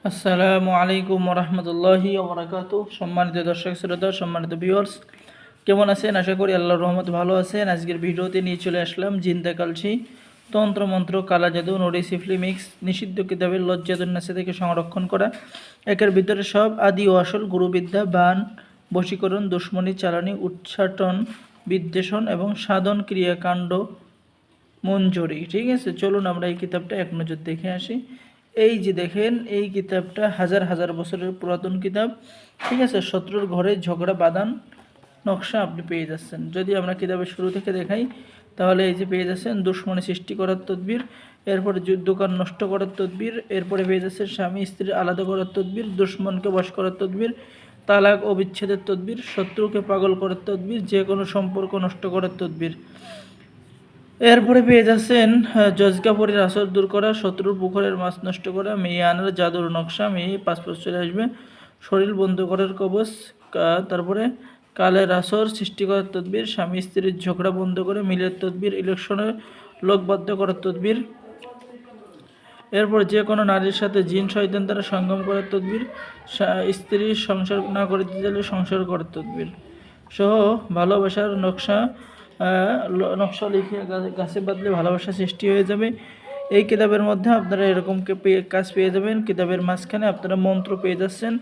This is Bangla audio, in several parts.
আসসালামু আলাইকুম রহমতুল্লাহি ওবরাকাতু। সম্মানিত দর্শক শ্রোতা, সম্মানিত ভিউয়ার্স, কেমন আছেন? আশা করি আল্লাহর রহমতে ভালো আছেন। আজকের ভিডিওতে নিয়ে চলে আসলাম জিন্দা কালসি, তন্ত্রমন্ত্র, কালা জাদু, নুরি সিফলি মিক্স, নিষিদ্ধ কিতাবের লজ্জাতুন্নাসা থেকে সংরক্ষণ করা। একের ভিতরে সব আদি ও আসল গুরুবিদ্যা, বান, বশীকরণ, দুশ্মনী, চালানি, উচ্চাটন, বিদ্বেষণ এবং সাধন ক্রিয়াকাণ্ড মঞ্জুরি। ঠিক আছে, চলুন আমরা এই কিতাবটা এক নজর দেখে আসি। এই যে দেখেন, এই কিতাবটা হাজার হাজার বছরের পুরাতন কিতাব। ঠিক আছে, শত্রুর ঘরে ঝগড়া বাঁধান নকশা আপনি পেয়ে যাচ্ছেন। যদি আমরা কিতাবের শুরু থেকে দেখাই, তাহলে এই যে পেয়ে যাচ্ছেন দুশ্মনী সৃষ্টি করার তদবির, এরপরে দোকান নষ্ট করার তদবির, এরপরে পেয়ে যাচ্ছেন স্বামী স্ত্রী আলাদা করার তদবির, দুশ্মনকে বশ করার তদবির, তালাক ও বিচ্ছেদের তদবির, শত্রুকে পাগল করার তদবির, যে কোনো সম্পর্ক নষ্ট করার তদবির। এরপরে পেয়ে যাচ্ছেন জজকাপুরের আসর দূর করা, শত্রুর পুকুরের মাছ নষ্ট করা, মেয়ে আনার জাদুর নকশা, মেয়ে পাসপোর্ট চলে আসবে, শরীর বন্ধ করার কবচ, তারপরে কালের আসর সৃষ্টি করার তদবির, স্বামী স্ত্রীর ঝগড়া বন্ধ করে মিলের তদবির, ইলেকশনের লোকবাধ্য করার তদবির, এরপর যে কোনো নারীর সাথে জিন শয়তান দ্বারা সঙ্গম করার তদবির, স্ত্রীর সংসার না করে দিতে চাইলে সংসার করার তদবির সহ ভালোবাসার নকশা লিখে গাছে বাঁধলে ভালোবাসা সৃষ্টি হয়ে যাবে। এই কিতাবের মধ্যে আপনারা এরকম কাজ পেয়ে যাবেন। কিতাবের মাঝখানে আপনারা মন্ত্র পেয়ে যাচ্ছেন,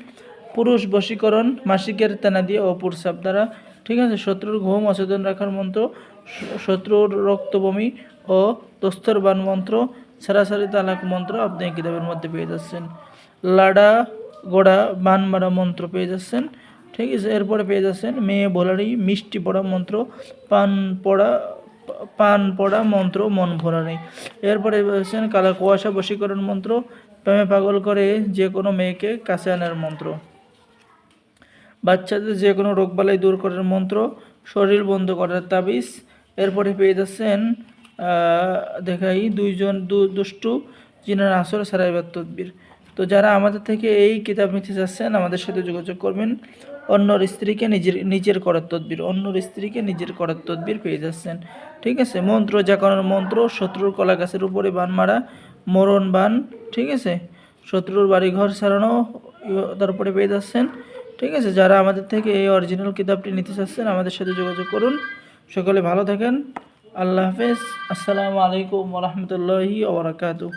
পুরুষ বশীকরণ, মাসিকের তেনা দিয়ে অপুরসাপ দ্বারা। ঠিক আছে, শত্রুর ঘুম অচেতন রাখার মন্ত্র, শত্রুর রক্তবমি ও দস্তরবান মন্ত্র, সারাসারি তালাক মন্ত্র আপনি এই কিতাবের মধ্যে পেয়ে যাচ্ছেন। লাডা গোড়া বান মারা মন্ত্র পেয়ে যাচ্ছেন। ঠিক আছে, এরপরে পেয়ে যাচ্ছেন মেয়ে বলারি মিষ্টি পড়া মন্ত্র, পান পড়া মন্ত্র, মন ভরা নেই। এরপরে পেয়েছেন কালা কুয়াশা বশীকরণ মন্ত্র, প্রেমে পাগল করে যে কোনো মেয়েকে কাছে আনার মন্ত্র, বাচ্চাদের যে কোনো রোগবালাই দূর করার মন্ত্র, শরীর বন্ধ করার তাবিজ। এরপরে পেয়ে যাচ্ছেন দেখাই দুষ্টু জিনের আসর সারাইবার তদবির। তো যারা আমাদের থেকে এই কিতাব নিতে চাচ্ছেন, আমাদের সাথে যোগাযোগ করবেন। অন্যর স্ত্রীকে নিজের করার তদবির, অন্যর স্ত্রীকে নিজের করার তদবির পেয়ে যাচ্ছেন। ঠিক আছে, মন্ত্র জাগানোর মন্ত্র, শত্রুর কলা গাছের উপরে বান মারা, মরণ বান। ঠিক আছে, শত্রুর বাড়িঘর সারানো, তারপরে পেয়ে যাচ্ছেন। ঠিক আছে, যারা আমাদের থেকে এই অরিজিনাল কিতাবটি নিতে চাচ্ছেন, আমাদের সাথে যোগাযোগ করুন। সকলে ভালো থাকেন। আল্লাহ হাফেজ। আসসালামু আলাইকুম ওয়া রাহমাতুল্লাহি ওয়া বারাকাতুহু।